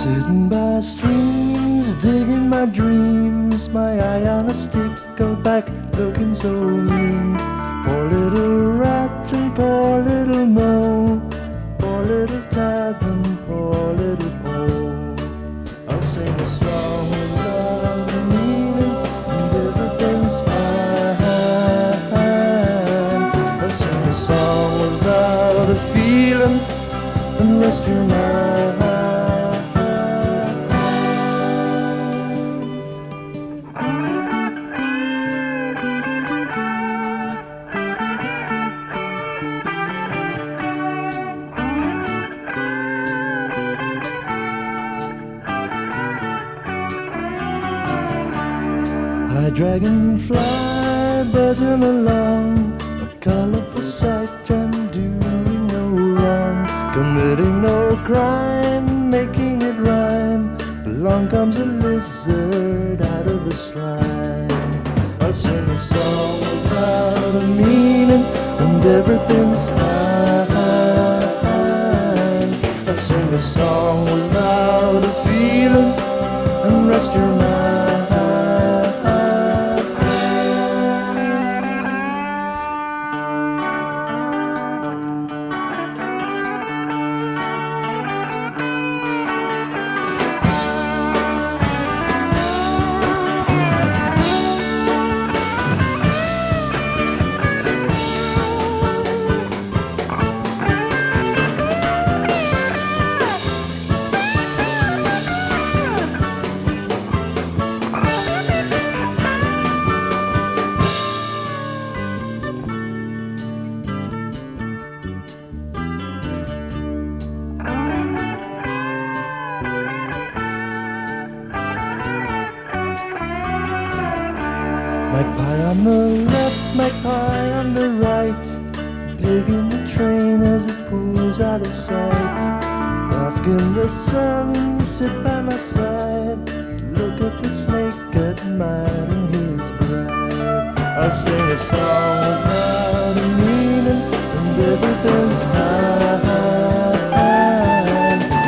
Sitting by streams, digging my dreams, my eye on a stick, go back looking so mean. Poor little rat and poor little mole, poor little tab and poor little pole. I'll sing a song without a meaning and everything's fine. I'll sing a song without a feeling and rest your mind. Dragonfly buzzing along, a colorful sight and doing no wrong, committing no crime, making it rhyme. Along comes a lizard out of the slime. I'll sing a song without a meaning and everything's fine. I'll sing a song without a feeling and rest your mind. Magpie on the left, magpie on the right, digging the train as it pulls out of sight. Bask in the sun, sit by my side, look at the snake admiring his bride. I'll sing a song without a meaning and everything's fine.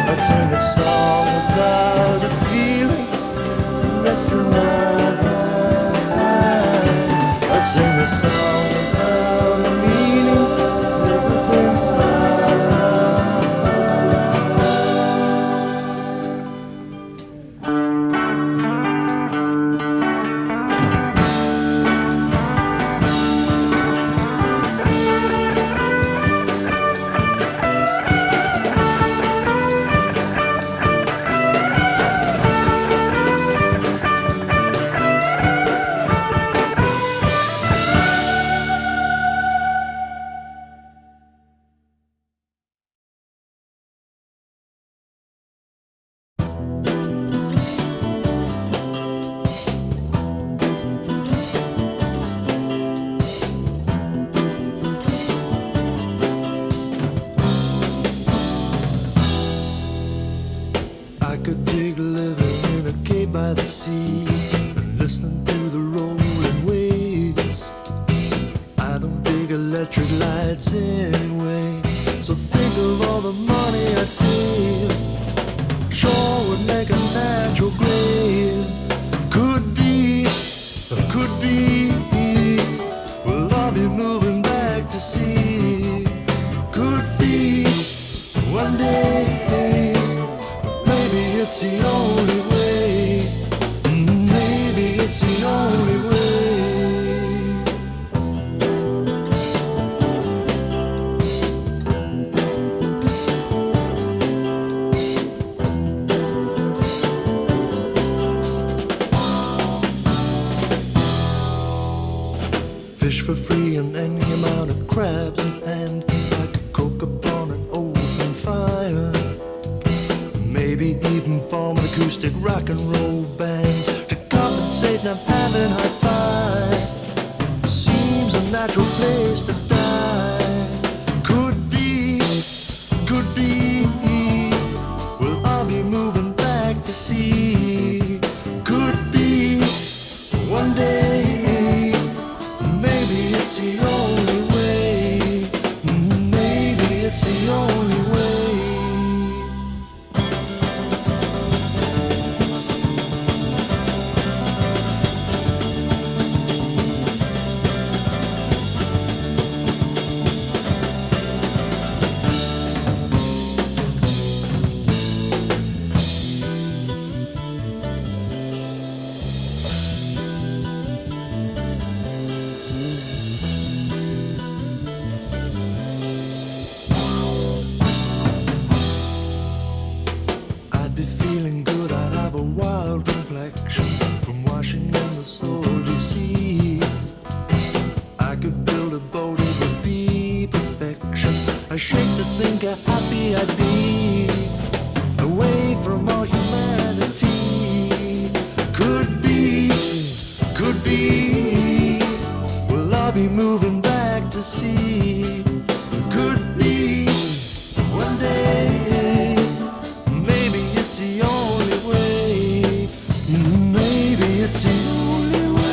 I'll sing a song without a feeling and rest your mind. Sing a song without a meaning, everything's by the sea, listening to the rolling waves. I don't dig electric lights anyway, so think of all the money I'd save. Sure would make a natural grave. Could be, well, I'll be moving back to sea. Could be, one day, maybe it's the only way. Maybe it's the only way. Fish for free and any amount of crabs in hand. I could cook upon an open fire. Maybe even form an acoustic rock and roll band to compensate not having high five. Seems a natural place to die. Could be, well, I'll be moving be feeling good. I'd have a wild complexion from washing in the salty sea. I could build a boat, it would be perfection. I shake to think how happy I'd be, away from all humanity. Could be, will I be moving back to sea? Could be, one day, maybe it's the only way. Maybe it's the only way.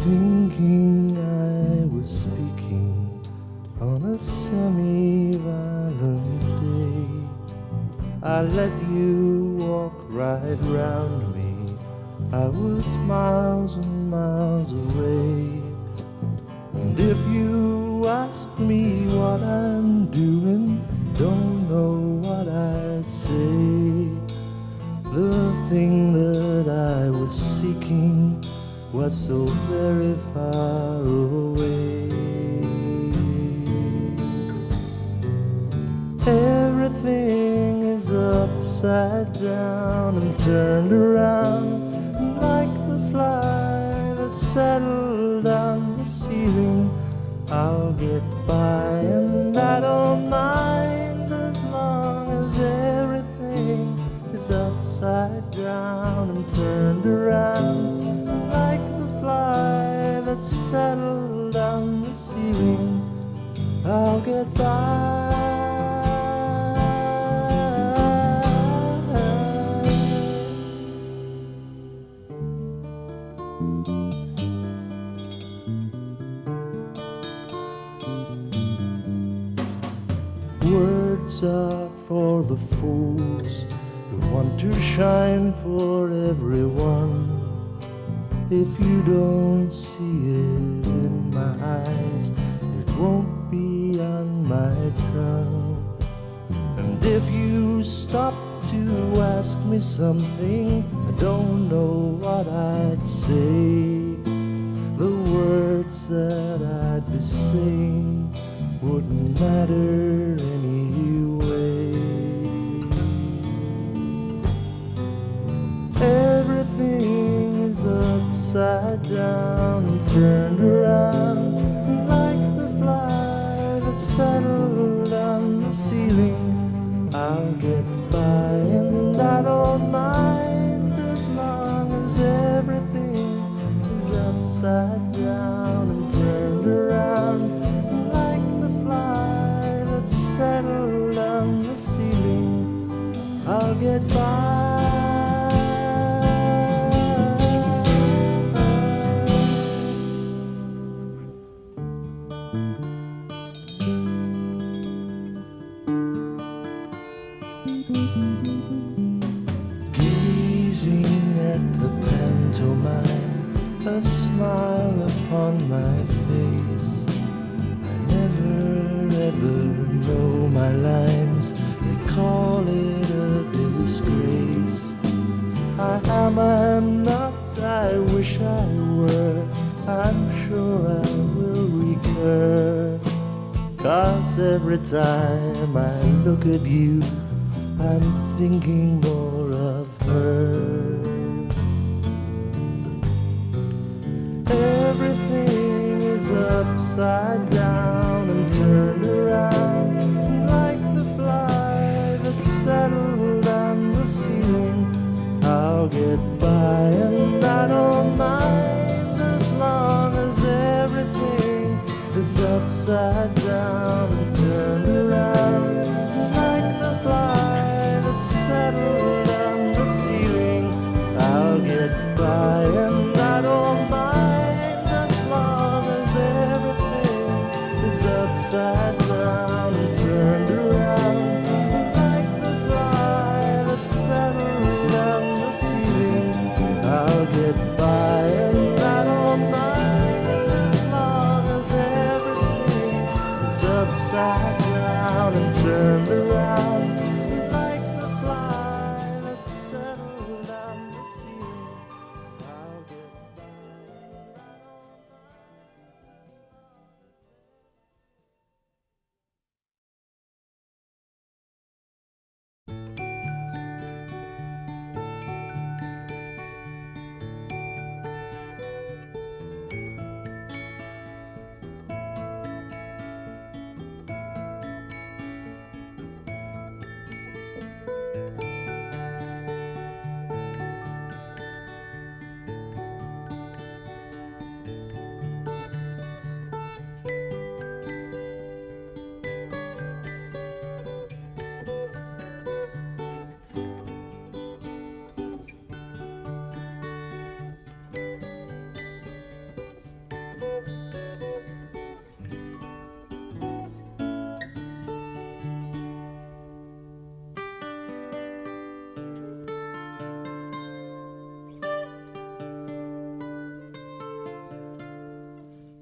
Thinking I was speaking on a semi-violent day, I let you walk right round me. I was miles and miles away. And if you ask me what I'm doing, don't know what I'd say. The thing that I was seeking was so very far away. Everything is upside down and turned around, like the fly that settled on the ceiling. I'll get by and I don't mind, as long as everything is upside down and turned around, like the fly that settled on the ceiling. I'll get by. Words are for the fools who want to shine for everyone. If you don't see it in my eyes, it won't be on my tongue. And if you stop to ask me something, I don't know what I'd say. The words that I'd be saying wouldn't matter anyway. Everything is upside down and turned around, like the fly that settled on the ceiling. I'll get by and I don't mind, as long as everything is upside down and turned around, settled on the ceiling. I'll get by. Gazing at the pantomime, a smile upon my face. I never ever know my lines, they call it a disgrace. I am, I'm not, I wish I were, I'm sure I will recur. 'Cause every time I look at you, I'm thinking more of her. Everything is upside down and turned around, like the fly that settled on the ceiling. I'll get by and I don't mind, as long as everything is upside down and turned around, like the fly that settled on the ceiling. I'll get by and I don't mind, as long as everything upside down and turned around like the fly that settled on the ceiling. I'll get by and I don't mind as long as everything is upside down and turned around like the fly that settled on the ceiling. I'll get by and I don't mind.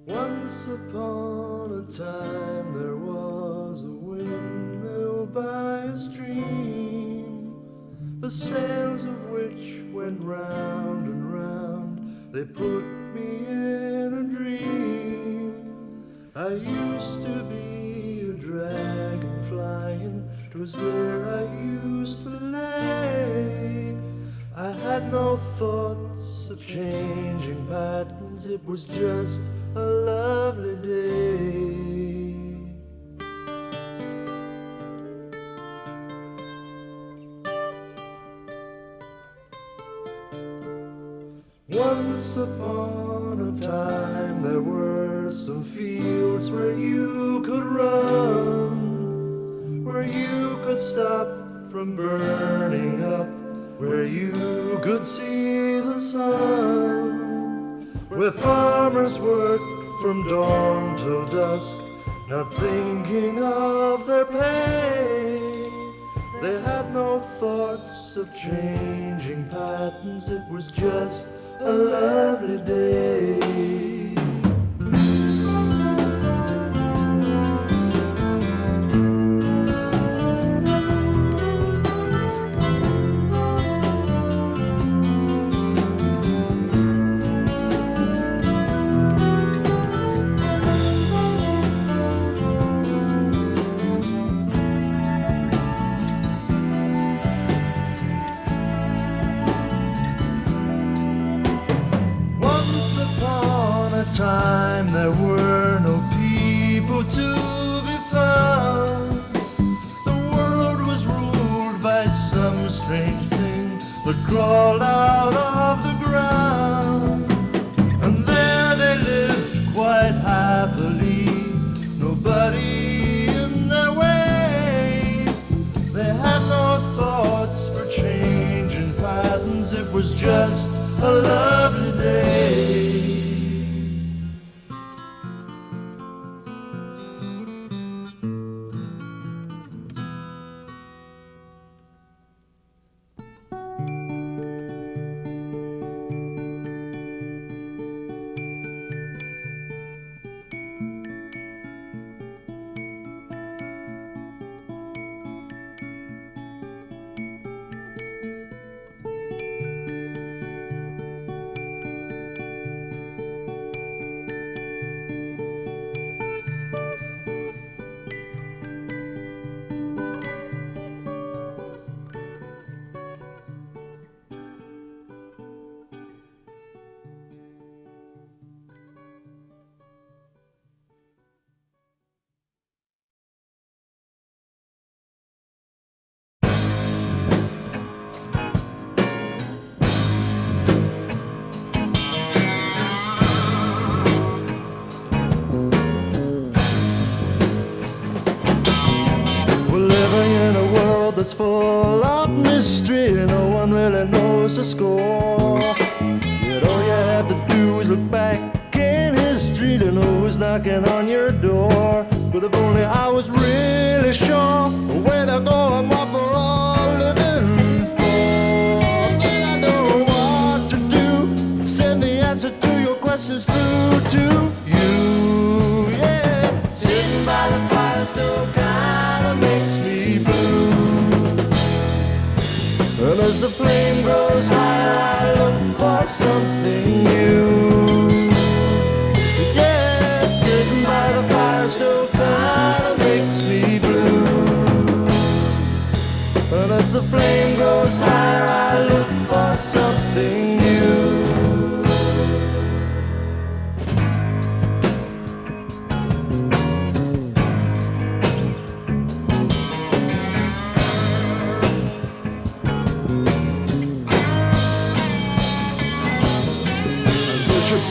Once upon a time there was a windmill by a stream, the sails of which went round and round. They put me in a dream. I used to be a dragon flying, 'twas there I used to lay. I had no thoughts of changing patterns, it was just a lovely day. Once upon a time there were some fields where you could run, where you could stop from burning up, where you could see the sun, where farmers worked from dawn till dusk, not thinking of their pay. They had no thoughts of changing patterns, it was just a lovely day. Time there were no people to be found. The world was ruled by some strange thing that crawled out of the ground. And there they lived quite happily, nobody in their way. They had no thoughts for changing patterns, it was just a lovely day. That's full of mystery, no one really knows the score. Yet all you have to do is look back in history to know who's knocking on your door. But if only I was really sure where to go and what we're all living for. Then I know what to do. Send the answer to your questions through to you. Yeah, sitting by the fire still kinda makes me blue. And as the flame grows higher, I look for something new. Yeah, sitting by the fire still kinda makes me blue. And as the flame grows higher, I look for something new.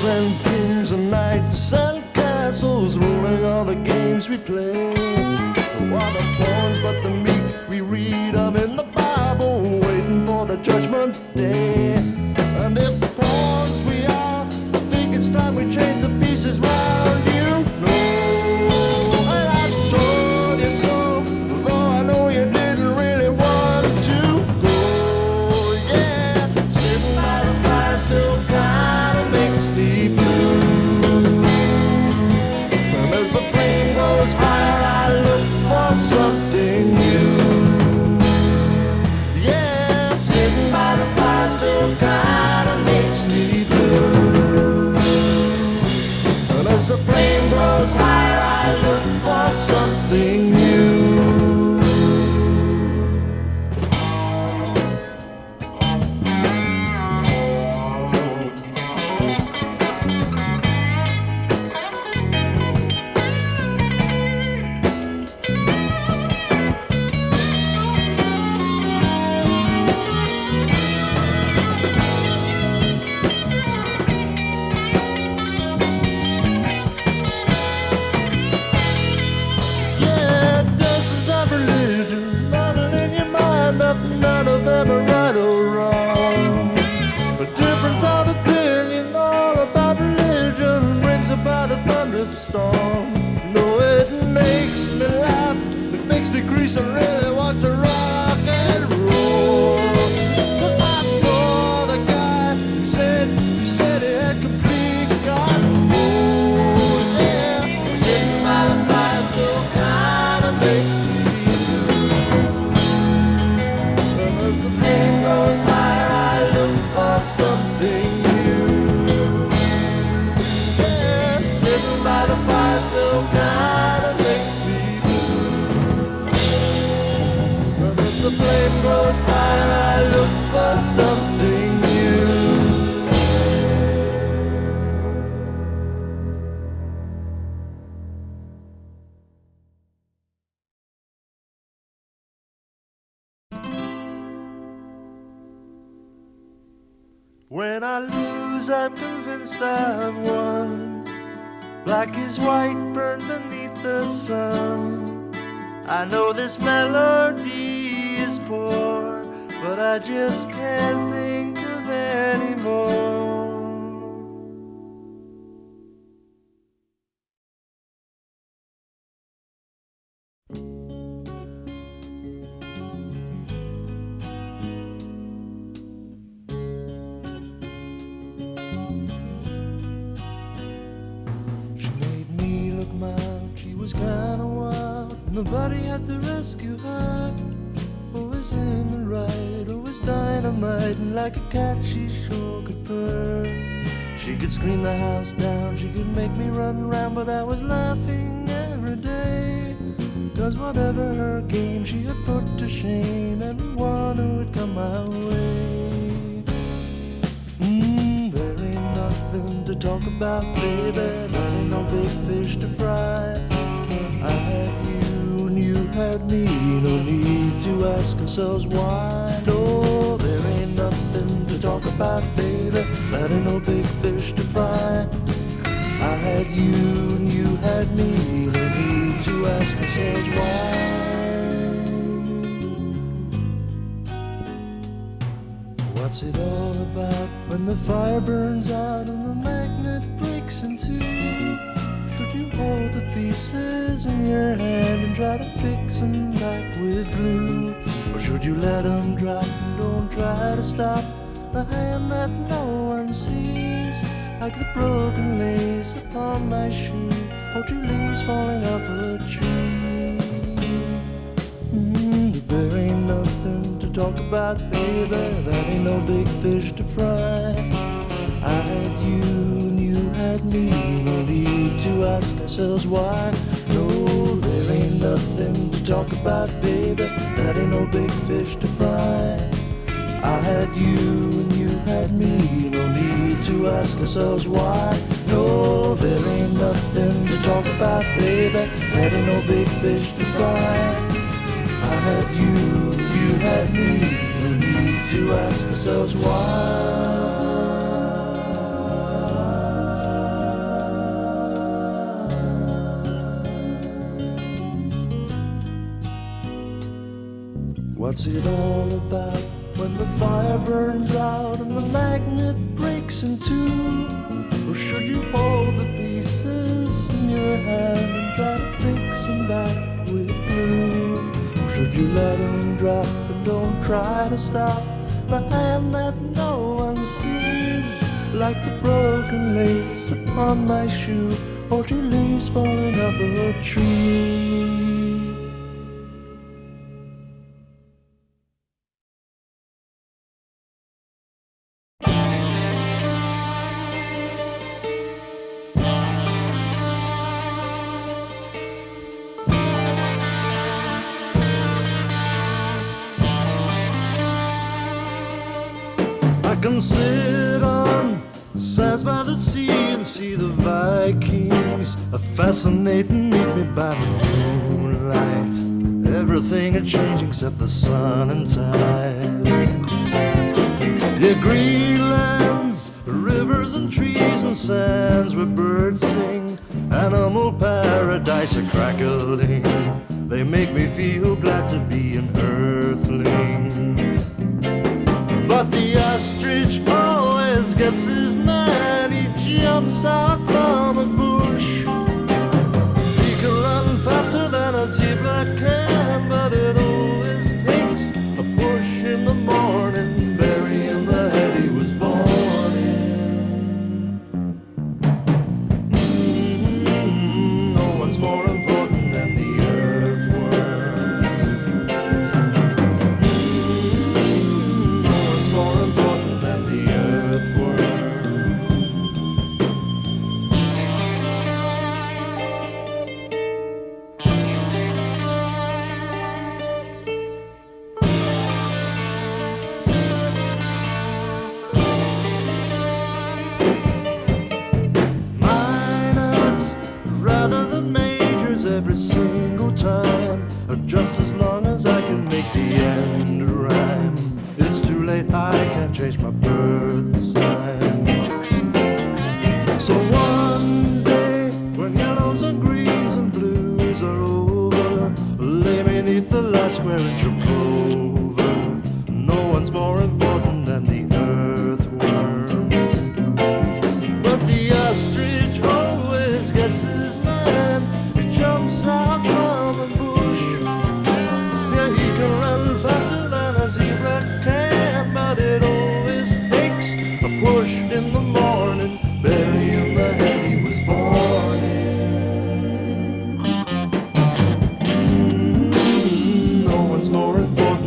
And kings and knights and castles, ruling all the games we play. What the pawns but the meek we read of in the Bible, waiting for the judgment day. And if the pawns we are, I think it's time we change the pieces round, you know. And I told you so, though I know you didn't really want to go. Yeah, sitting by the fire still kinda makes me blue. And as the flame goes higher, I look for something new. Yeah, sitting by the fire still kinda makes me blue. And as the flame grows higher, I look for something new. None of them are right or wrong. A difference of opinion all about religion brings about a thunderstorm. No, it makes me laugh, it makes me crease and really want to rock and roll. 'Cause I saw the guy who said he had complete control. Yeah, sitting by the fire still kinda makes me goes higher, I look for something new. Yeah, sitting by the fire still kinda makes me blue. But as the flame grows higher, I look for something new. When I lose, I'm convinced I've won. Black is white, burned beneath the sun. I know this melody is poor, but I just can't think of any more. Kinda wild, nobody had to rescue her. Always in the right, always dynamite, and like a cat she sure could purr. She could scream the house down, she could make me run around, but I was laughing every day. 'Cause whatever her game, she had put to shame everyone who would come my way. There ain't nothing to talk about, baby, there ain't no big fish to fry. I had you and you had me, no need to ask ourselves why. No, there ain't nothing to talk about, baby, that ain't no big fish to fry. I had you and you had me, no need to ask ourselves why. What's it all about when the fire burns out and the magnet breaks in two? should you hold the pieces in your hand and try to fix them back with glue? Or should you let them drop and don't try to stop the hand that no one sees? Like the broken lace upon my shoe, or two leaves falling off a tree. There ain't nothing to talk about, baby, that ain't no big fish to fry. I had you and you had me, no need to ask ourselves why. No, there ain't nothing to talk about, baby, that ain't no big fish to fry. I had you and you had me, no need to ask ourselves why. No, there ain't nothing to talk about, baby, that ain't no big fish to fry. I had you, you had me, no need to ask ourselves why. What's it all about when the fire burns out and the magnet breaks in two? Or should you hold the pieces in your hand and try to fix them back with glue? Or should you let them drop and don't try to stop the hand that no one sees? Like the broken lace upon my shoe, or two leaves falling off a tree. I can sit on the sands by the sea and see the Vikings fascinating, meet me by the moonlight. Everything had changed except the sun and tide. Yeah, Greenlands, rivers and trees and sands where birds sing, animal paradise a crackling. They make me feel glad to be an earthling. But the ostrich always gets his man. He jumps out from a bush. He can run faster than a zebra can, but it always takes a push in the morning, burying the head he was born in. No one's more important than the earthworm. No one's more important than the earthworm. Minors rather than majors every single time, just as long as I can make the end rhyme. It's too late, I can't change my birth sign. So one day, when yellows and greens and blues are over, lay beneath the last square inch of clover. No one's more important than the earthworm. But the ostrich always gets his man. He jumps out from a bush. Yeah, he can run faster than a zebra can, but it always takes a push in the morning, burying the head he was born in. No one's more important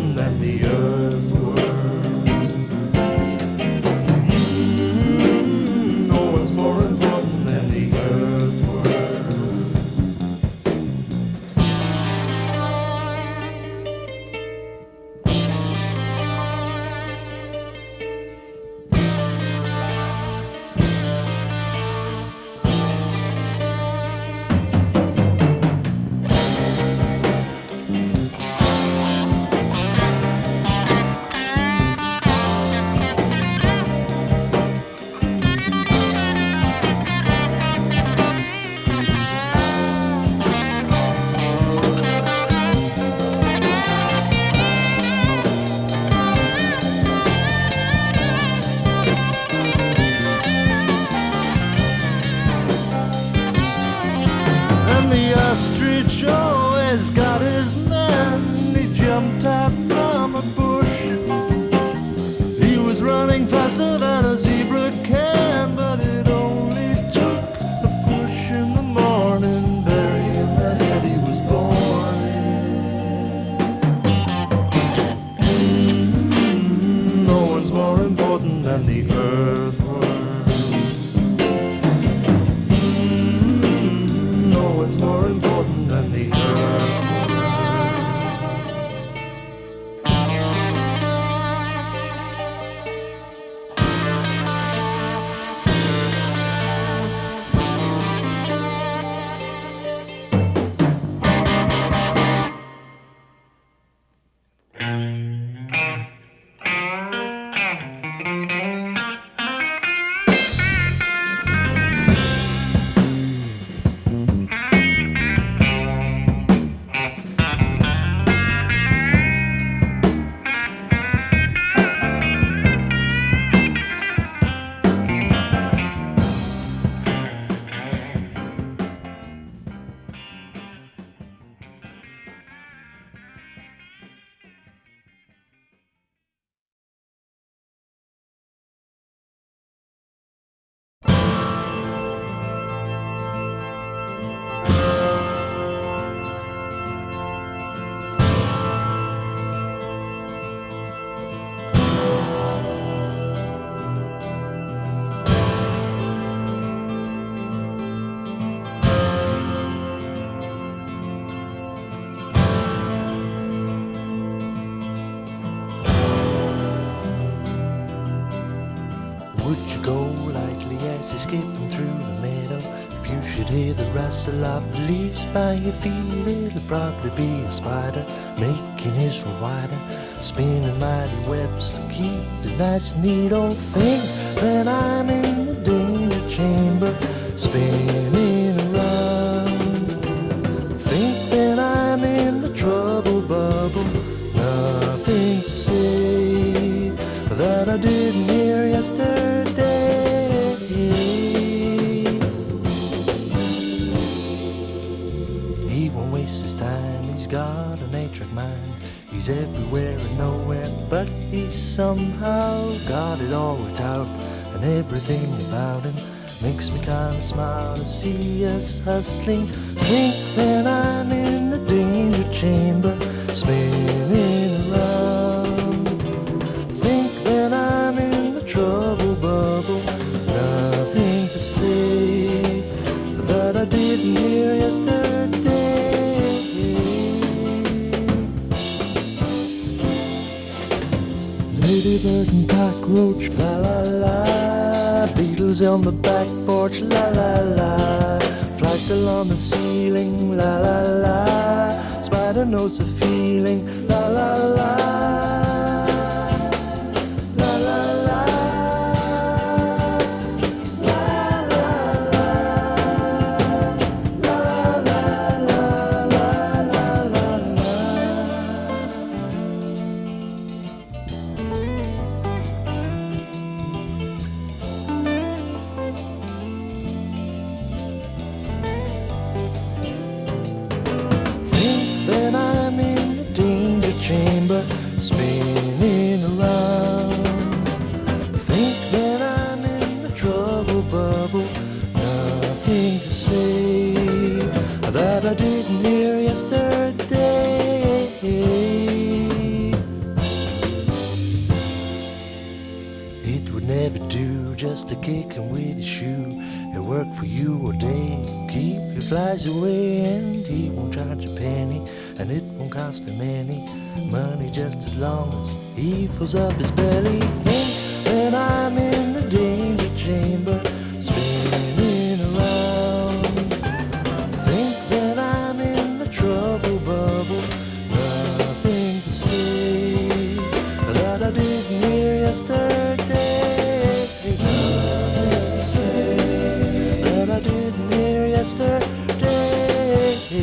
guy's got his man. He jumped out from a bush. He was running faster than a zebra can, but it only took a push in the morning, burying the head he was born in. No one's more important than the earthworm. No one's more important than the earthworm. Rustle of the leaves by your feet, it'll probably be a spider making his way wider, spinning mighty webs to keep the nice and neat. Don't think that I'm in the danger chamber, spinning around. Think that I'm in the trouble bubble, nothing to say that I didn't hear yesterday. Got an eight-track mind. He's everywhere and nowhere, but he's somehow got it all worked out. And everything about him makes me kind of smile to see us hustling. Think that I'm in the danger chamber, spinning around. Think that I'm in the trouble bubble, nothing to say that I didn't hear yesterday. Ladybird and cockroach, la la la. Beetles on the back porch, la la la. Fly still on the ceiling, la la la. Spider knows the feeling, la la la. Spinning around. Think that I'm in the trouble bubble, nothing to say that I didn't hear yesterday. It would never do just to kick him with his shoe and work for you all day. Keep your flies away and he won't charge a penny, and it won't cost him any money just as long as he fills up his belly. Think that I'm in the danger chamber, spinning around. Think that I'm in the trouble bubble, nothing to say that I didn't hear yesterday. Nothing to say that I didn't hear yesterday.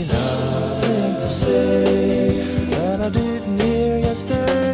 Nothing to say that I didn't hear yesterday.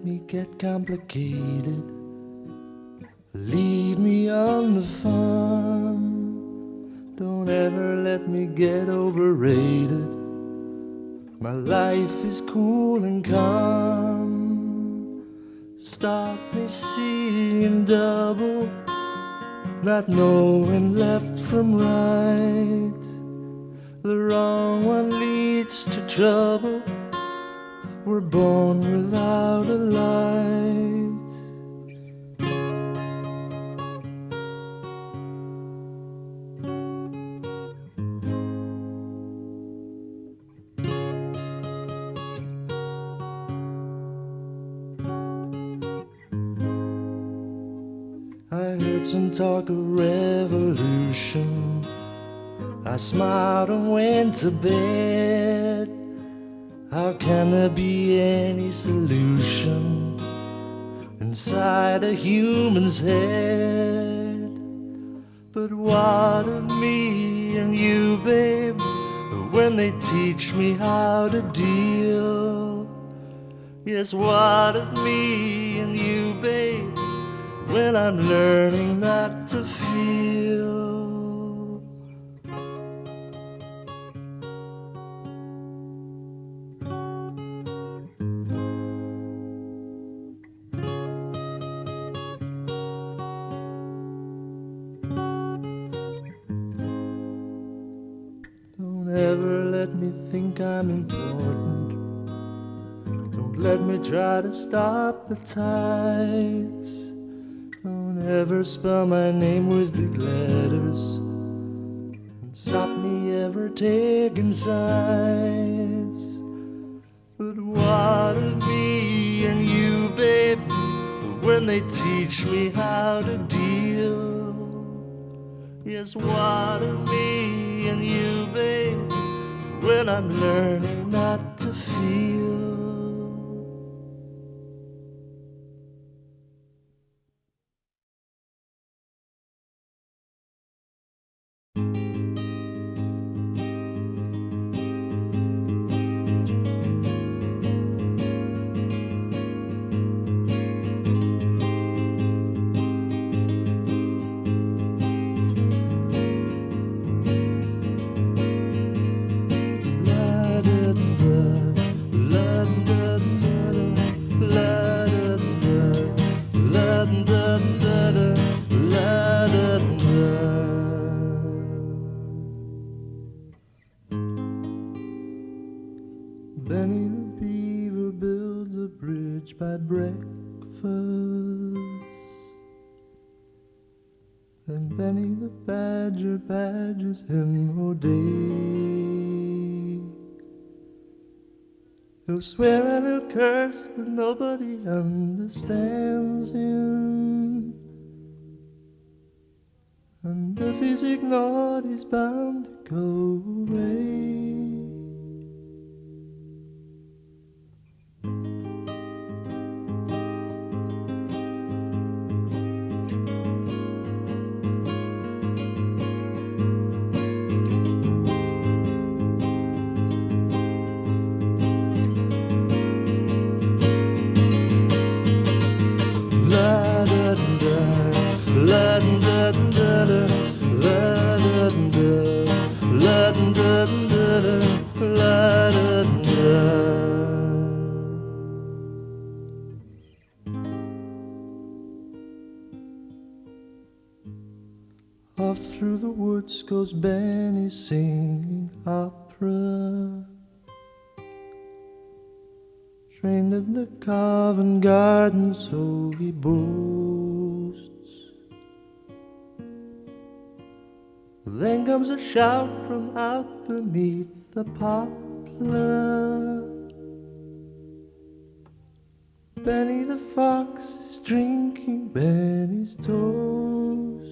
me get complicated. Leave me on the farm. Don't ever let me get overrated. My life is cool and calm. Stop me seeing double, not knowing left from right. The wrong one leads to trouble. We're born without a light. I heard some talk of revolution. I smiled and went to bed. How can there be any solution inside a human's head? But what of me and you, babe, when they teach me how to deal? Yes, what of me and you, babe, when I'm learning not to feel? Don't ever let me think I'm important. Don't let me try to stop the tides. Don't ever spell my name with big letters and stop me ever taking sides. But what of me and you, babe, when they teach me how to deal? Yes, what of me and you, babe, when I'm learning not to feel? Benny the Beaver builds a bridge by breakfast. Then Benny the Badger badgers him all day. He'll swear and he'll curse, but nobody understands him. And if he's ignored, he's bound to go away. Off through the woods goes Benny singing opera. Trained in the Covent Garden, so he boasts. Then comes a shout from out beneath the poplar. Benny the Fox is drinking Benny's toast.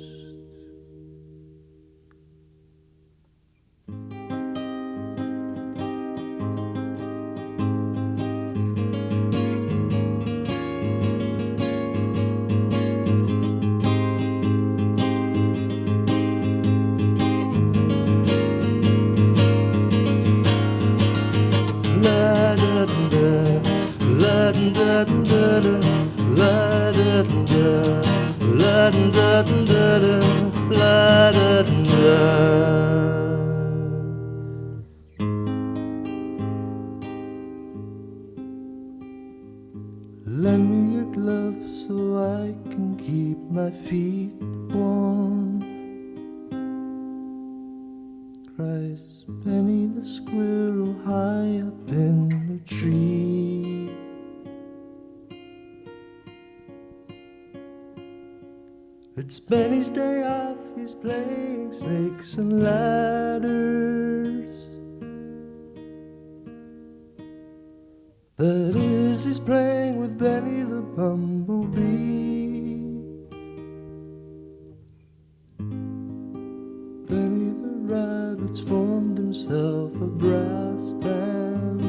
Lend me your glove so I can keep my feet warm, cries Benny the squirrel high up in the tree. It's Benny's day off, he's playing snakes and ladders. That is, he's playing with Benny the bumblebee. Benny the rabbit's formed himself a brass band.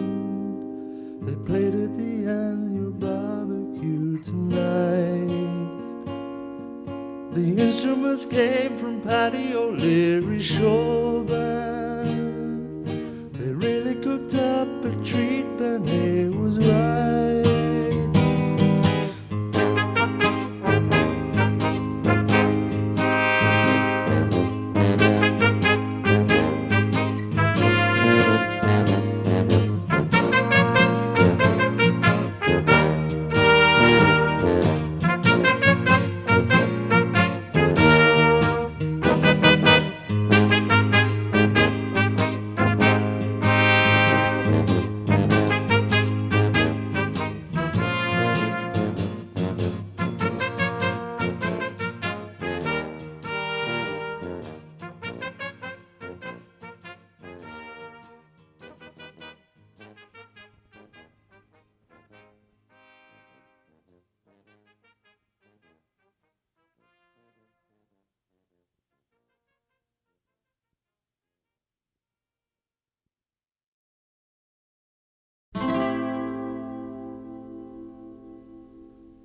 They played at the annual barbecue tonight. The instruments came from Paddy O'Leary's showband. They really cooked up a treat, Benny was right.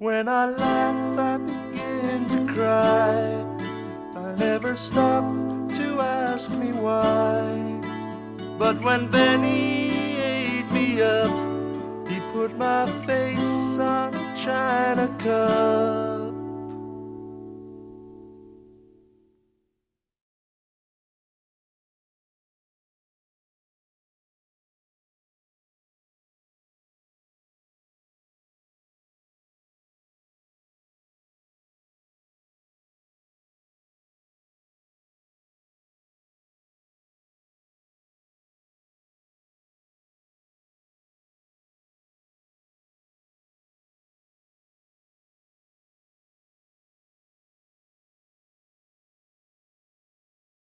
When I laugh, I begin to cry. I never stop to ask me why. But when Benny ate me up, he put my face on a china cup.